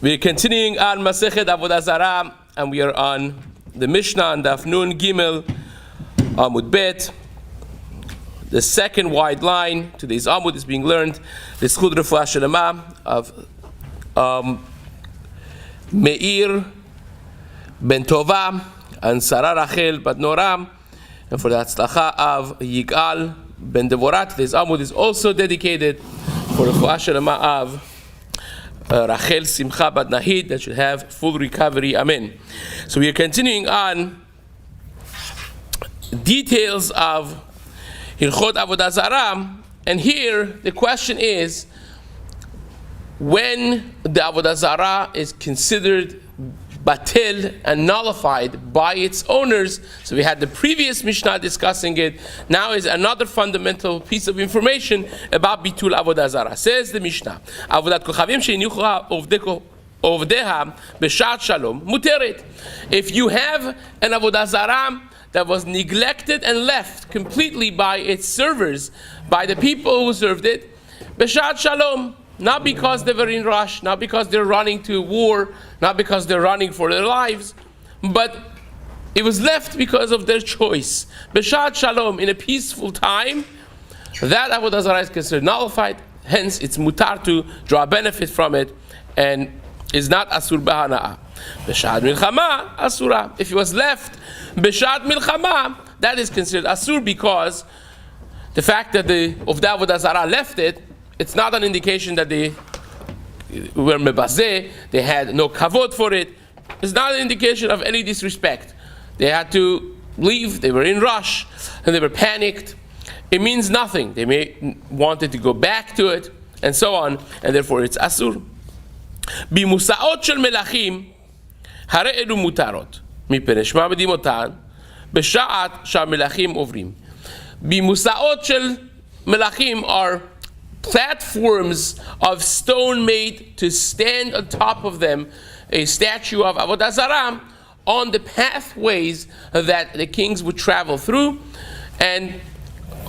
We're continuing on Mesechet Avodah Zarah, and we are on the Mishnah on Daf Nun Gimel Amud Bet. The second wide line. Today's Amud is being learned. The Schud Refuah Shelema of Meir ben Tova and Sarah Rachel bat Noram, and for the Hatzlacha of Yigal ben Devorah. Today's Amud is also dedicated for Refuah Shelema of Rachel Simcha bat Nahid, that should have full recovery. Amen. So we are continuing on details of Hilchot Avodah Zarah, and here the question is when the Avodah Zarah is considered batil and nullified by its owners. So we had the previous Mishnah discussing it. Now is another fundamental piece of information about bitul Avodah Zarah. Says the Mishnah, Avodat kochavim sheinichu ovdeha b'shat shalom muteret. If you have an Avodah Zarah that was neglected and left completely by its servers, by the people who served it, b'shat shalom, not because they were in rush, not because they're running to war, not because they're running for their lives, but it was left because of their choice. B'shat shalom, in a peaceful time, that Avodah Zarah is considered nullified, hence it's mutar to draw benefit from it, and is not asur b'hana'ah. B'shat milchama, asura. If it was left b'shat milchama, that is considered asur, because the fact that the Avodah Zarah left it, it's not an indication that they were mebazeh, they had no kavod for it. It's not an indication of any disrespect. They had to leave, they were in rush, and they were panicked. It means nothing. They may wanted to go back to it, and so on, and therefore it's asur. Bimusaot shel melachim, hare elu mutarot, mipnei shema b'dimotan, b'sha'at sha'melachim ovrim. Bimusaot shel melachim are platforms of stone made to stand on top of them, a statue of Avodah Zarah, on the pathways that the kings would travel through. And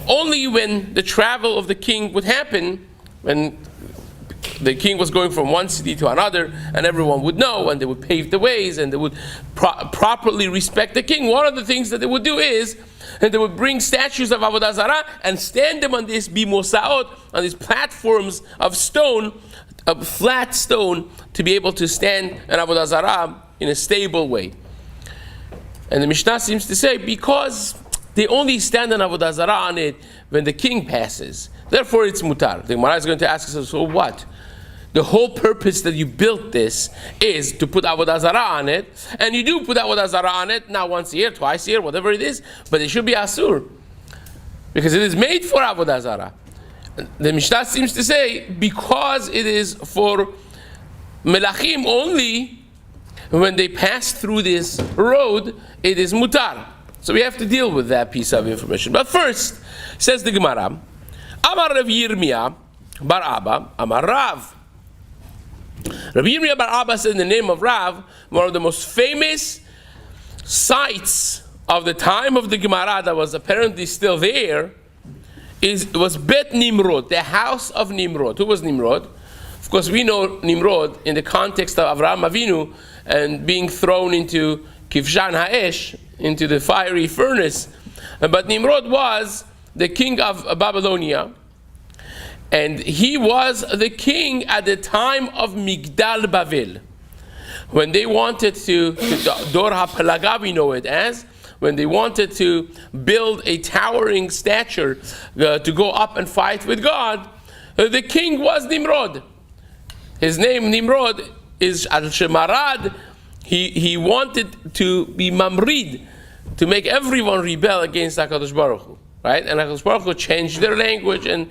only when the travel of the king would happen, when the king was going from one city to another, and everyone would know, and they would pave the ways, and they would properly respect the king, one of the things that they would do is, and they would bring statues of Avodah Zarah and stand them on this bimosaot, on these platforms of stone, of flat stone, to be able to stand an Avodah Zarah in a stable way. And the Mishnah seems to say, because they only stand an Avodah Zarah on it when the king passes, therefore it's mutar. The Gemara is going to ask us, so what? The whole purpose that you built this is to put Avodah Zarah on it, and you do put Avodah Zarah on it, not once a year, twice a year, whatever it is, but it should be asur, because it is made for Avodah Zarah. The Mishnah seems to say, because it is for melachim only, when they pass through this road, it is mutar. So we have to deal with that piece of information. But first, says the Gemara, Amar Rav Yirmiyah bar Abba, Amar Rav. Rabbi Yirmiyah bar Abba said in the name of Rav, one of the most famous sites of the time of the Gemara that was apparently still there was Bet Nimrod, the house of Nimrod. Who was Nimrod? Of course, we know Nimrod in the context of Avraham Avinu and being thrown into Kivshan Ha'esh, into the fiery furnace. But Nimrod was the king of Babylonia, and he was the king at the time of Migdal Bavel. When they wanted to Dor HaPelaga we know it as, when they wanted to build a towering stature to go up and fight with God, the king was Nimrod. His name Nimrod is Al-Shemarad. He wanted to be Mamrid, to make everyone rebel against HaKadosh Baruch Hu. Right? And HaKadosh Baruch Hu changed their language and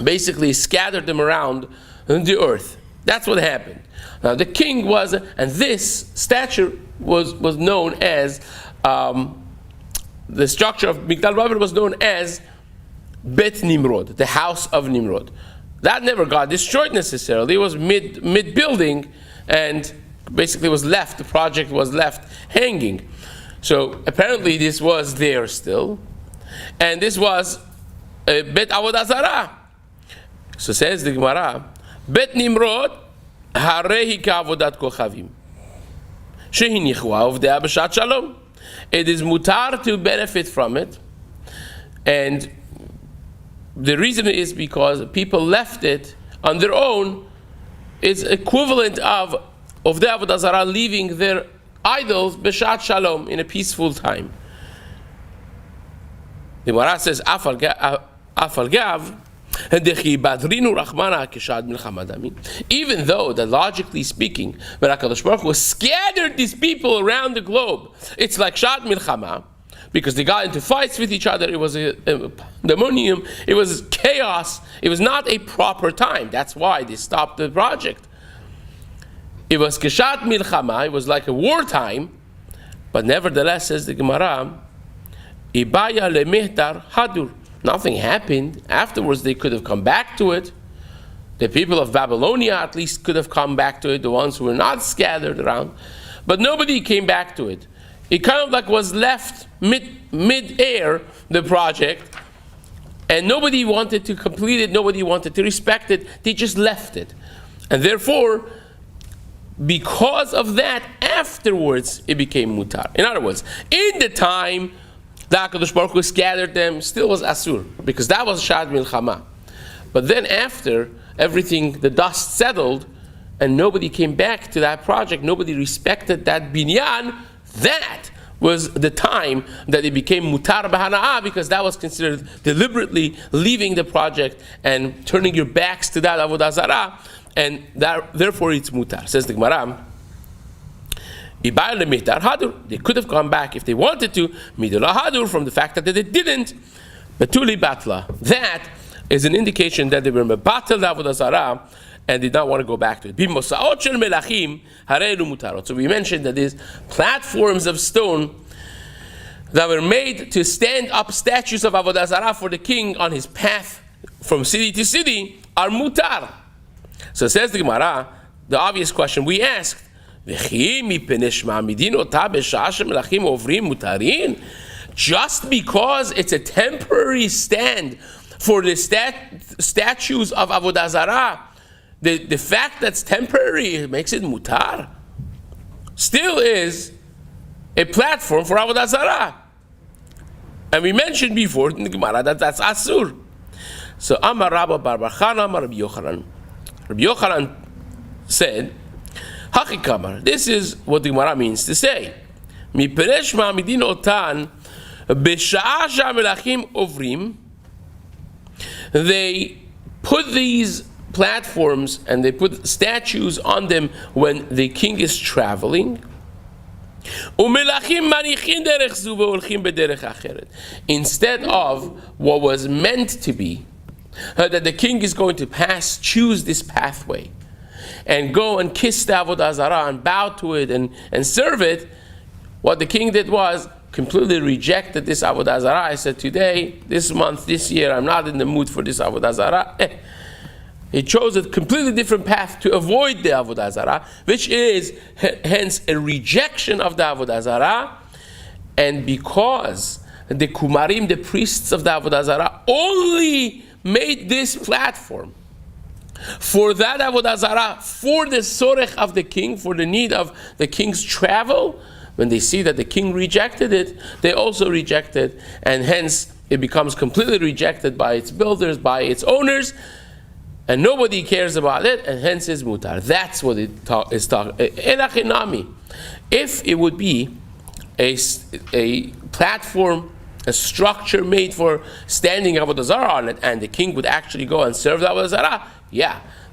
basically scattered them around the earth. That's what happened. Now the king was, and this statue was known as, the structure of Migdal Bavel was known as Bet Nimrod, the house of Nimrod. That never got destroyed necessarily. It was mid building, and basically was left, the project was left hanging. So apparently this was there still, and this was Bet Avodah Zarah. So says the Gemara, Bet Nimrod Harehi ka'avodat kochavim. Shehi nichua uvdei b'shat shalom. It is mutar to benefit from it, and the reason is because people left it on their own. It's equivalent of the Avodah Zarah leaving their idols b'shat shalom, in a peaceful time. The Gemara says, Afal gav, even though that logically speaking, when HaKadosh Baruch Hu scattered these people around the globe, it's like Shad Milchama, because they got into fights with each other. It was a pandemonium. It was chaos. It was not a proper time. That's why they stopped the project. It was Keshat Milchama. It was like a wartime. But nevertheless, says the Gemara, Ibaya lemehtar hadur. Nothing happened. Afterwards, they could have come back to it. The people of Babylonia at least could have come back to it, the ones who were not scattered around. But nobody came back to it. It kind of like was left mid-air, the project, and nobody wanted to complete it, nobody wanted to respect it, they just left it. And therefore, because of that, afterwards, it became mutar. In other words, in the time the HaKadosh Baruch Hu scattered them, still was asur, because that was Shad Milchama. But then after everything, the dust settled, and nobody came back to that project, nobody respected that binyan, that was the time that it became mutar b'hana'ah, because that was considered deliberately leaving the project and turning your backs to that Avodah Zarah, and that, therefore it's mutar. Says the Gemara, they could have gone back if they wanted to, from the fact that they didn't. Batuli batla. That is an indication that they were mebatel Avodah Zarah and did not want to go back to it. So we mentioned that these platforms of stone that were made to stand up statues of Avodah Zarah for the king on his path from city to city are mutar. So says the Gemara, the obvious question we asked, just because it's a temporary stand for the statues of Avodah Zarah, the fact that's temporary makes it mutar. Still is a platform for Avodah Zarah. And we mentioned before in the Gemara that that's asur. So Amar Rabba Bar Bar Chana, Amar Rabbi Yochanan. Rabbi Yochanan said, Hachikamar. This is what the Gemara means to say. Miperesh ma'amidin otan b'sha'a she'amelachim ovrim. They put these platforms and they put statues on them when the king is traveling. Instead of what was meant to be, that the king is going to choose this pathway and go and kiss the Avodah Zarah and bow to it and serve it, what the king did was completely rejected this Avodah Zarah. I said, today, this month, this year, I'm not in the mood for this Avodah Zarah. He chose a completely different path to avoid the Avodah Zarah, which is hence a rejection of the Avodah Zarah. And because the Kumarim, the priests of the Avodah Zarah, only made this platform for that Avodah Zarah, for the sorech of the king, for the need of the king's travel, when they see that the king rejected it, they also reject it, and hence it becomes completely rejected by its builders, by its owners, and nobody cares about it, and hence is mutar. That's what it is talking. If it would be a platform, a structure made for standing Avodah Zarah on it, and the king would actually go and serve the Avodah Zarah,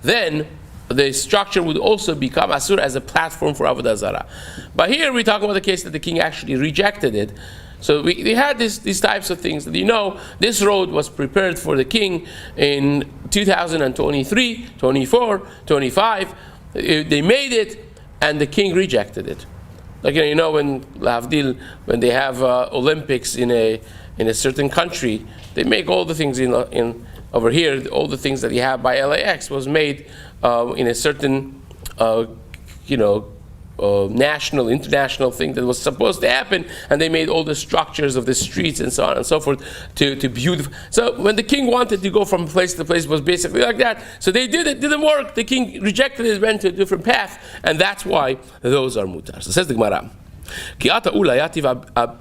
then the structure would also become asur as a platform for Avodah Zarah. But here we're talking about the case that the king actually rejected it. So we had these types of things that, this road was prepared for the king in 2023, 24, 25. They made it, and the king rejected it. Like, when Lavdil, when they have Olympics in a certain country, they make all the things in over here. All the things that you have by LAX was made in a certain national, international thing that was supposed to happen, and they made all the structures of the streets and so on and so forth to beautiful. So when the king wanted to go from place to place, it was basically like that. So they did it, didn't work. The king rejected it, went to a different path, and that's why those are mutar. So says the Gemara, Ki ata ula yativ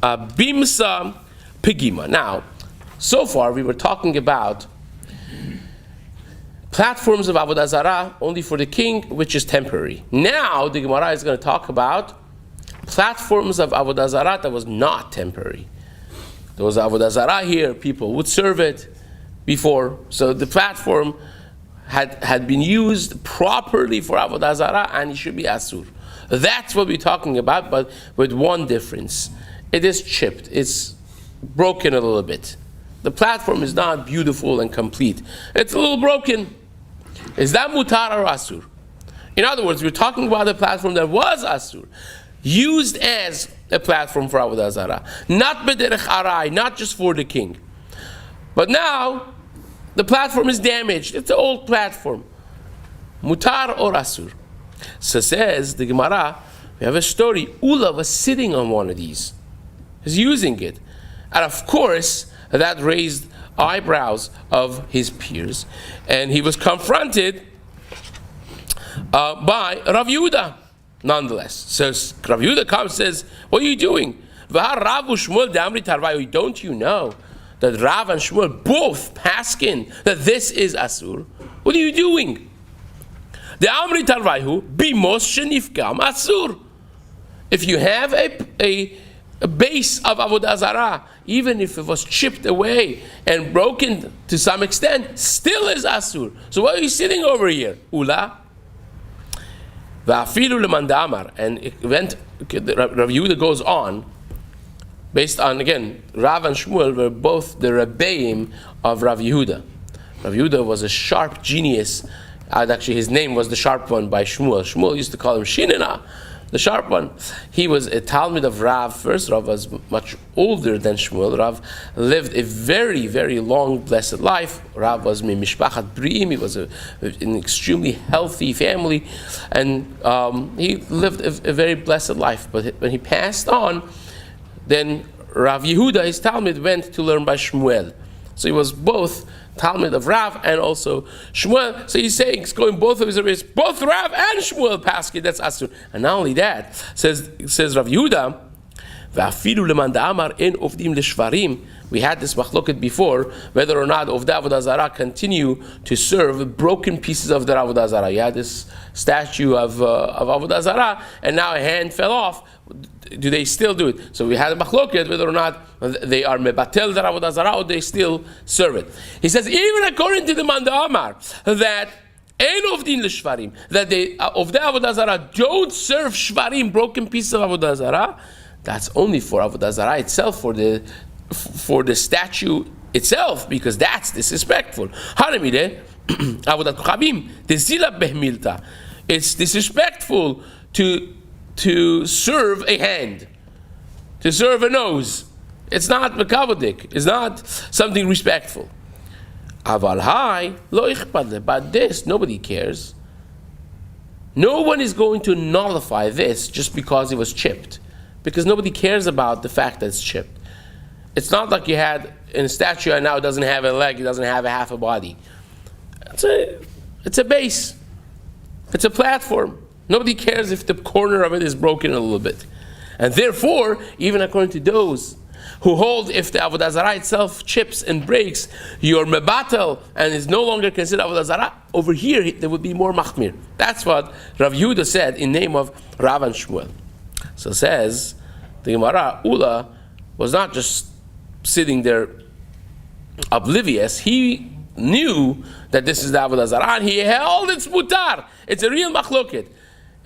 abimsa pigima. Now, so far we were talking about platforms of Avodah Zarah only for the king, which is temporary. Now the Gemara is going to talk about platforms of Avodah Zarah that was not temporary. There was Avodah Zarah here, people would serve it before. So the platform had been used properly for Avodah Zarah, and it should be asur. That's what we're talking about, but with one difference. It is chipped. It's broken a little bit. The platform is not beautiful and complete. It's a little broken. Is that mutar or asur? In other words, we're talking about a platform that was asur, used as a platform for Avodah Zarah, not b'derech arai, not just for the king. But now, the platform is damaged. It's an old platform. Mutar or asur? So says the Gemara, we have a story. Ula was sitting on one of these. He's using it. And of course, that raised eyebrows of his peers. And he was confronted by Rav Yehuda, nonetheless. So Rav Yehuda comes and says, what are you doing? Don't you know that Rav and Shmuel both paskin that this is asur? What are you doing? The Amri Tarvaihu bimos shenifgam asur. If you have a base of Avodah Zarah, even if it was chipped away and broken to some extent, still is asur. So why are you sitting over here? Ula. Va'afilu leman da'amar. And it went, Rav Yehuda goes on, based on, again, Rav and Shmuel were both the Rebbeim of Rav Yehuda. Rav Yehuda was a sharp genius. Actually, his name was the sharp one by Shmuel. Shmuel used to call him Shinina, the sharp one. He was a Talmud of Rav. First, Rav was much older than Shmuel. Rav lived a very, very long, blessed life. Rav was mishpachat briim. He was an extremely healthy family, and he lived a very blessed life. But when he passed on, then Rav Yehuda, his Talmud, went to learn by Shmuel. So he was both Talmud of Rav and also Shmuel. So he's saying, it's going both of his ways, both Rav and Shmuel Paski, that's Asur. And not only that, says Rav Yehuda, Va'afilu leman da'amar en ovdim leshvarim. We had this machloket before, whether or not of the Avodah Zarah continue to serve broken pieces of the Avodah Zarah. You had this statue of Avodah Zarah, and now a hand fell off. Do they still do it? So we had a machloket whether or not they are mebatel the Avodah Zarah or they still serve it. He says, even according to the Man Da'amar, that ein ovdin l'shvarim, that they of the Avodah Zarah don't serve shvarim, broken pieces of Avodah Zarah. That's only for Avodah Zarah itself, for the statue itself, because that's disrespectful. Haramide Avodat Kochavim dezila behmilta. It's disrespectful to serve a hand, to serve a nose. It's not mekavodik. It's not something respectful. Aval hai lo ichpad, but this nobody cares. No one is going to nullify this just because it was chipped, because nobody cares about the fact that it's chipped. It's not like you had in a statue and now it doesn't have a leg, it doesn't have a half a body. It's a base. It's a platform. Nobody cares if the corner of it is broken a little bit. And therefore, even according to those who hold if the Avodah Zarah itself chips and breaks, your mebatel and is no longer considered Avodah Zarah, over here there would be more machmir. That's what Rav Yehuda said in name of Rav and Shmuel. So says the Gemara, Ula was not just sitting there oblivious. He knew that this is the Avodah Zarah, and he held its mutar. It's a real machloket.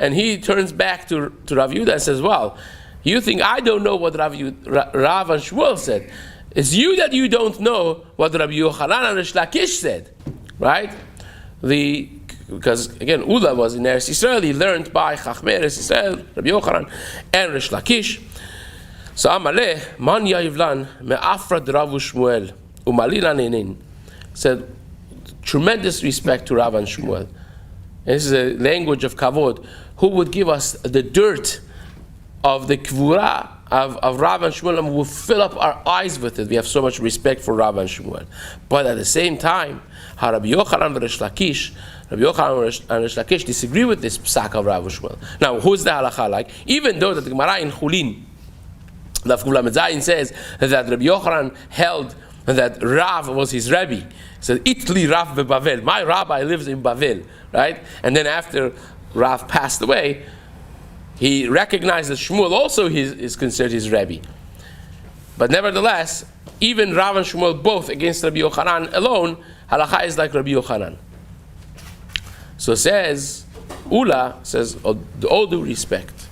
And he turns back to Rav Yehuda and says, well, you think I don't know what Rav and Shmuel said. It's you that you don't know what Rabbi Yochanan and Rish Lakish said. Right? Because again, Ula was in Eretz Yisrael. He learned by Chachmei Eretz Yisrael, Rabbi Yochanan and Rish Lakish. So Amaleh, Man Yayivlan, Me'afrad Rav Shmuel, Umalilan Enin. Said, tremendous respect to Rav and Shmuel. And this is a language of kavod who would give us the dirt of the kvura of Rav and Shmuel, and we'll fill up our eyes with it. We have so much respect for Rav and Shmuel. But at the same time, Rabbi Yochanan and Rish Lakish disagree with this psak of Rav and Shmuel. Now, who's the halacha like? Even though that the Gemara in Chulin, the Kuf Zayin says that Rabbi Yochanan held that Rav was his rabbi. He said, Itli Rav beBavel. My rabbi lives in Bavel, right? And then after Rav passed away, he recognized that Shmuel also is considered his rabbi. But nevertheless, even Rav and Shmuel both against Rabbi Yochanan alone, halacha is like Rabbi Yochanan. So says, Ula says, all due respect.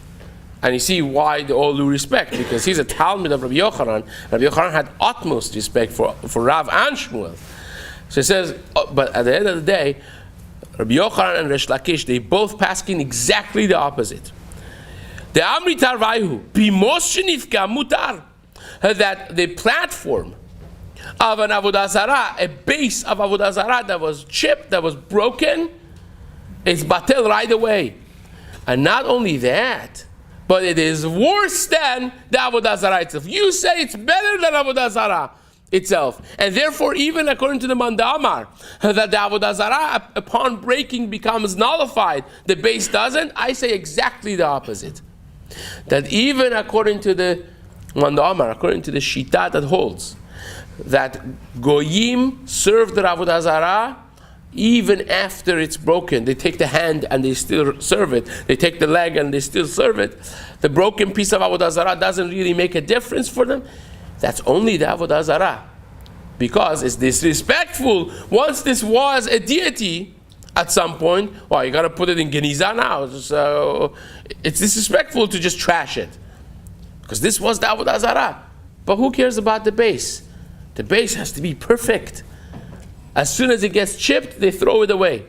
And you see why the all due respect, because he's a Talmud of Rabbi Yochanan. Rabbi Yochanan had utmost respect for Rav and Shmuel. So he says, but at the end of the day, Rabbi Yochanan and Rish Lakish, they both paskin exactly the opposite. The Amri Tarvaihu, Bimos Shenifka Mutar, that the platform of an Avodah Zarah, a base of Avodah Zarah that was chipped, that was broken, is batel right away. And not only that, but it is worse than the Avodah Zarah itself. You say it's better than Avodah Zarah itself. And therefore, even according to the Mandamar, that the Avodah Zarah upon breaking becomes nullified, the base doesn't. I say exactly the opposite. That even according to the Mandamar, according to the Shita that holds, that Goyim serve the Avodah Zarah even after it's broken. They take the hand and they still serve it. They take the leg and they still serve it. The broken piece of Avodah Zarah doesn't really make a difference for them. That's only the Avodah Zarah. Because it's disrespectful. Once this was a deity, at some point, well, you got to put it in Geniza now. So it's disrespectful to just trash it. Because this was the Avodah Zarah. But who cares about the base? The base has to be perfect. As soon as it gets chipped, they throw it away.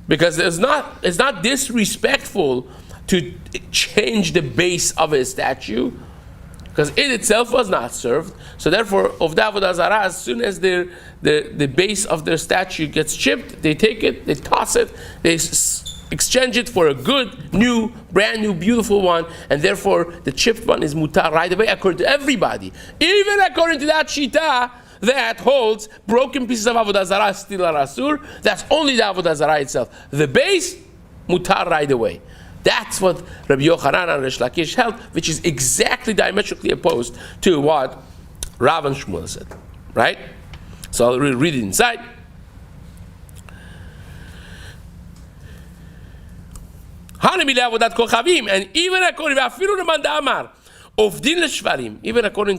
Because it's not disrespectful to change the base of a statue, because it itself was not served. So therefore, of the Avodah Zarah, as soon as the base of their statue gets chipped, they take it, they toss it, they exchange it for a good, new, brand new, beautiful one, and therefore the chipped one is mutar right away, according to everybody. Even according to that shita that holds broken pieces of Avodah Zarah still are asur, that's only the Avodah Zarah itself. The base, mutar right away. That's what Rabbi Yochanan and Rish Lakish held, which is exactly diametrically opposed to what Rav and Shmuel said. Right? So I'll read it inside. And even according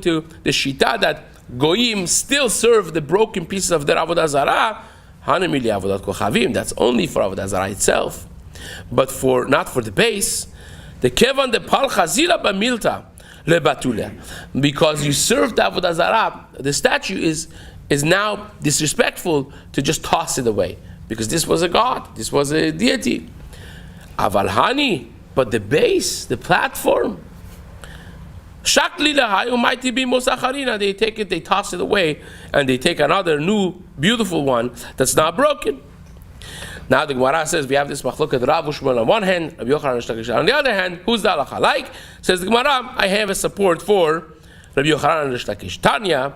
to the Shita that Goyim still serve the broken pieces of their Avodah Zarah, that's only for Avodah Zarah itself. But not for the base. The kevan the pal chazila b'milta lebatula, because you serve the Avodah Zarah, the statue is now disrespectful to just toss it away, because this was a god, this was a deity. Aval hani, but the base, the platform, shakli lahayu mighty be mosacharina. They take it, they toss it away, and they take another new, beautiful one that's not broken. Now the Gemara says we have this machloket Rav Shmuel on one hand, Rabbi Yochanan Rish Lakish on the other hand. Who's the halacha like? Says the Gemara, I have a support for Rabbi Yochanan Rish Lakish. Tanya,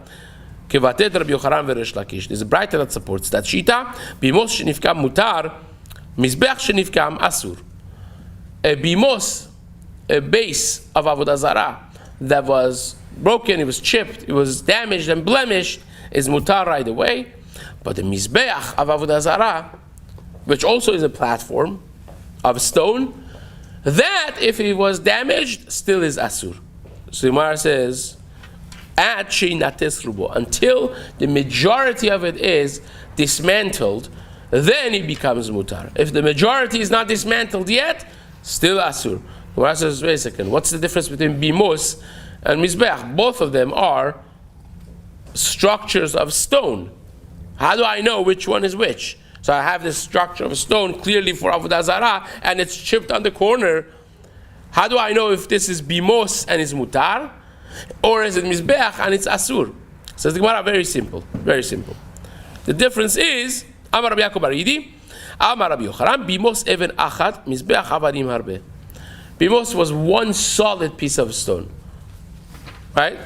kevatet Rabbi Yochanan Rish Lakish. There's a brighter that supports that shita. Bimos shenifkam mutar, mizbeach shenifkam asur. A bimos, a base of Avodah Zarah that was broken, it was chipped, it was damaged and blemished, is mutar right away. But the mizbeach of Avodah Zarah, which also is a platform of stone, that if it was damaged, still is asur. So Gemara says, at sheinates rubo, until the majority of it is dismantled, then it becomes mutar. If the majority is not dismantled yet, still asur. Gemara says, wait a second, what's the difference between bimos and mizbeach? Both of them are structures of stone. How do I know which one is which? So I have this structure of stone clearly for Avodah Zarah, and it's chipped on the corner. How do I know if this is bimos and it's mutar, or is it mizbeach and it's asur? Says the Gemara, very simple, very simple. The difference is, Amar Rabbi Yaakov Baridi, Amar Rabbi Yochanan, bimos even achat, mizbeach avarim harbe. Bimos was one solid piece of stone, right?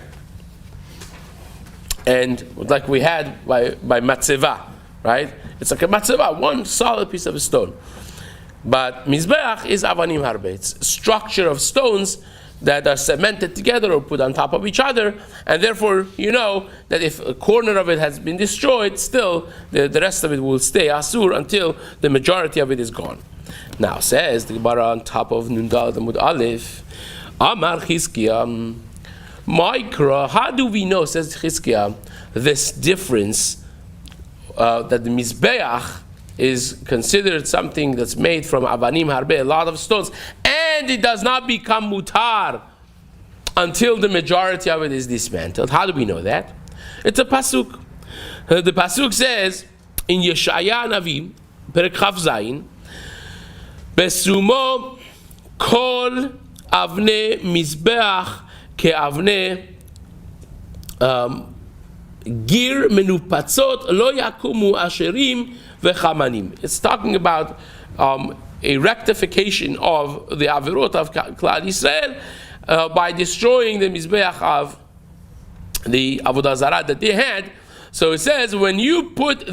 And like we had by matzeva, right? It's like a matzeva, one solid piece of stone. But mizbeach is avanim harbe. It's structure of stones that are cemented together or put on top of each other, and therefore you know that if a corner of it has been destroyed, still the rest of it will stay asur until the majority of it is gone. Now says the Gemara on top of Nundal Amud Aleph, Amar Chizkiah, Ma'ikra. How do we know, says Chizkiah, this difference that the mizbeach is considered something that's made from avanim harbe, a lot of stones, and it does not become mutar until the majority of it is dismantled? How do we know that? It's a pasuk. The pasuk says in Yeshaya Navi, Perek Chav Zayin, Besumo kol avne mizbeach keavne gir menupatzot lo yakumu asherim v'chamanim. It's talking about a rectification of the avirot of Klal Yisrael by destroying the mizbeach of the Avodah Zarah that they had. So it says, when you put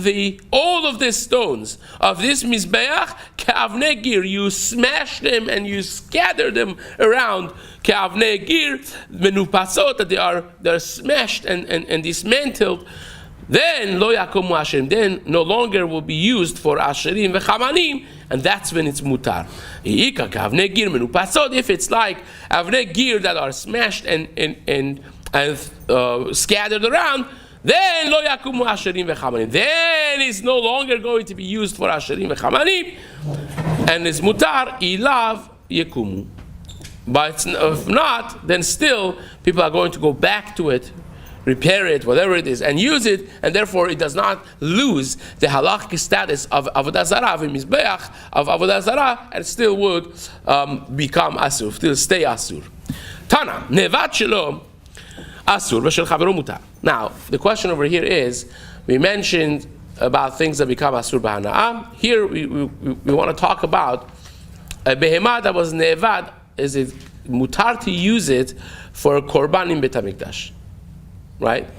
all of the stones of this mizbeach, ke'avnei gir, you smash them and you scatter them around, ke'avnei gir, menupasot, that they're smashed and dismantled, then lo yakumu asherim, then no longer will be used for asherim v'chamanim, and that's when it's mutar. If it's like avnei gir that are smashed and scattered around, then lo yakumu asherim v'chamanim, then it's no longer going to be used for asherim v'chamanim, and it's mutar ilav yakumu. But if not, then still people are going to go back to it, repair it, whatever it is, and use it, and therefore it does not lose the halakhic status of Avodah Zarah, of Mizbeach, of Avodah Zarah, and still would become asur, still stay asur. Tana, nevat shelo asur v'shel chavero mutar. Now, the question over here is, we mentioned about things that become asur b'hana'ah. Here we want to talk about a behemah that was nevad. Is it mutar to use it for a korban in Beit HaMikdash? Right?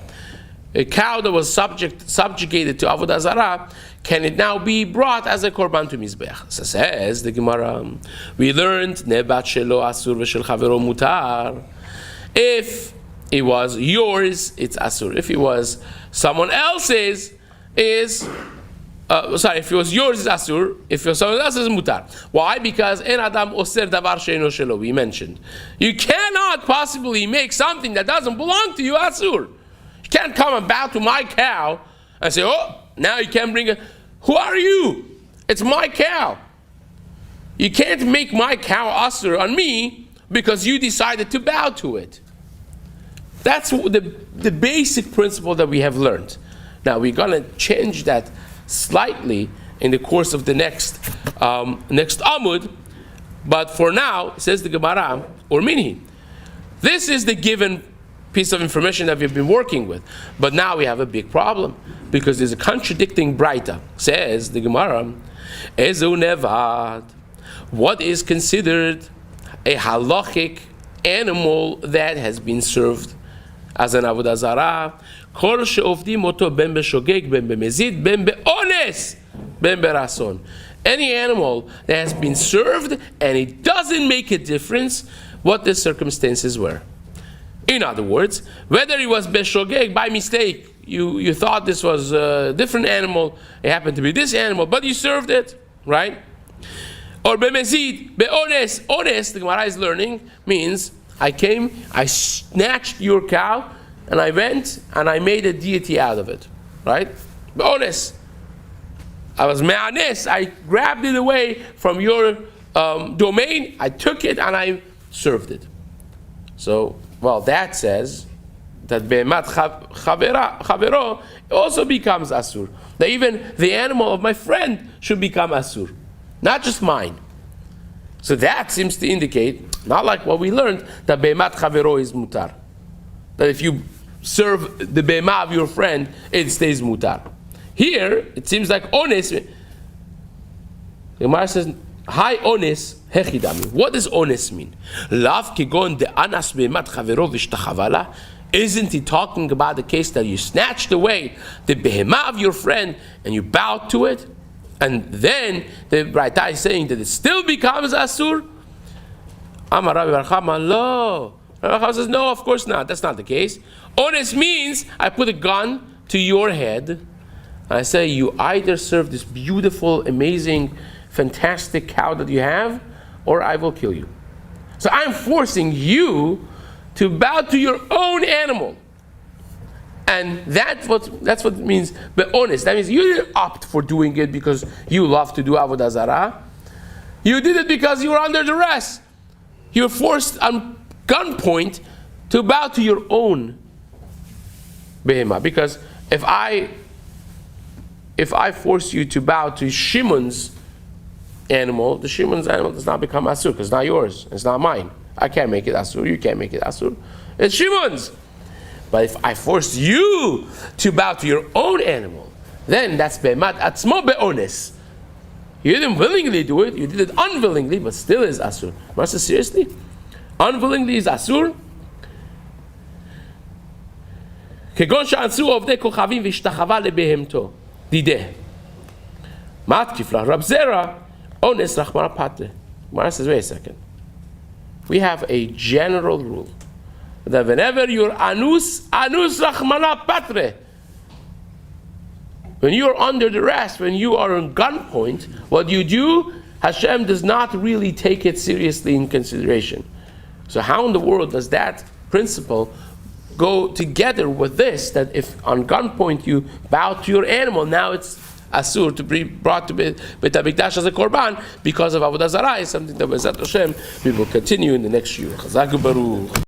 A cow that was subjugated to Avodah Zarah, can it now be brought as a korban to Mizbeach? So says the Gemara, we learned nebat shelo asur v'shel chavero mutar. If it was yours, it's asur. If it was someone else's, if it was yours, it's asur. If it was someone else's, it's mutar. Why? Because en adam oser davar she'eno shelo. We mentioned you cannot possibly make something that doesn't belong to you asur. You can't come and bow to my cow and say, "Oh, now you can't bring it." Who are you? It's my cow. You can't make my cow asur on me because you decided to bow to it. That's the basic principle that we have learned. Now we're going to change that slightly in the course of the next Amud, but for now, says the Gemara, or mini. This is the given piece of information that we've been working with, but now we have a big problem because there's a contradicting Braita. Says the Gemara, Ezu nevad. What is considered a halachic animal that has been served as an Avodah Zarah? Kol she'ovdim oto ben b'shogeg, ben b'mezid, ben b'ones, ben b'rason. Any animal that has been served and it doesn't make a difference what the circumstances were. In other words, whether it was b'shogeg, by mistake, you thought this was a different animal, it happened to be this animal, but you served it, right? Or b'mezid, b'ones. Ones, the Gemara is learning, means I came, I snatched your cow, and I went and I made a deity out of it, right? Honest. I was me'anes. I grabbed it away from your domain. I took it and I served it. So, well, that says that be'emat chavero also becomes asur. That even the animal of my friend should become asur, not just mine. So that seems to indicate, not like what we learned, that be'emat chavero is mutar. That if you serve the be'emah of your friend, it stays mutar. Here, it seems like honest, The Gemara says, "Hi ones hechidami." What does ones mean? Lav kigon de anas be'emat chavero v'shtachavala. Isn't he talking about the case that you snatched away the behemah of your friend and you bowed to it? And then the Braita is saying that it still becomes asur? Amar Rabbi Bar Chama, no. Rabbi Bar Chama says, no, of course not. That's not the case. Ones means I put a gun to your head and I say, you either serve this beautiful, amazing, fantastic cow that you have, or I will kill you. So I'm forcing you to bow to your own animal. And that's what it means, but honest. That means you didn't opt for doing it because you love to do Avodah Zarah. You did it because you were under duress. You were forced on gunpoint to bow to your own behemah. Because if I force you to bow to Shimon's animal, the Shimon's animal does not become asur because it's not yours. It's not mine. I can't make it asur. You can't make it asur. It's Shimon's. But if I force you to bow to your own animal, then that's be'emat atzmo be'ones. You didn't willingly do it. You did it unwillingly, but still is asur. Martha, seriously? Unwillingly is asur? Kegon she'ansu ovdei kochavim v'ishtachava lebehemto. Dideh. Matkifla. Rab Zera. Ones rachmana patre. Martha says, wait a second. We have a general rule that whenever you're anus rachmana patre, when you are under duress, when you are on gunpoint, what you do, Hashem does not really take it seriously in consideration. So how in the world does that principle go together with this, that if on gunpoint you bow to your animal, now it's asur to be brought to Beit HaMikdash as a korban because of Avodah Zarah is something that Bezat Hashem we will continue in the next year. Chazak Baruch.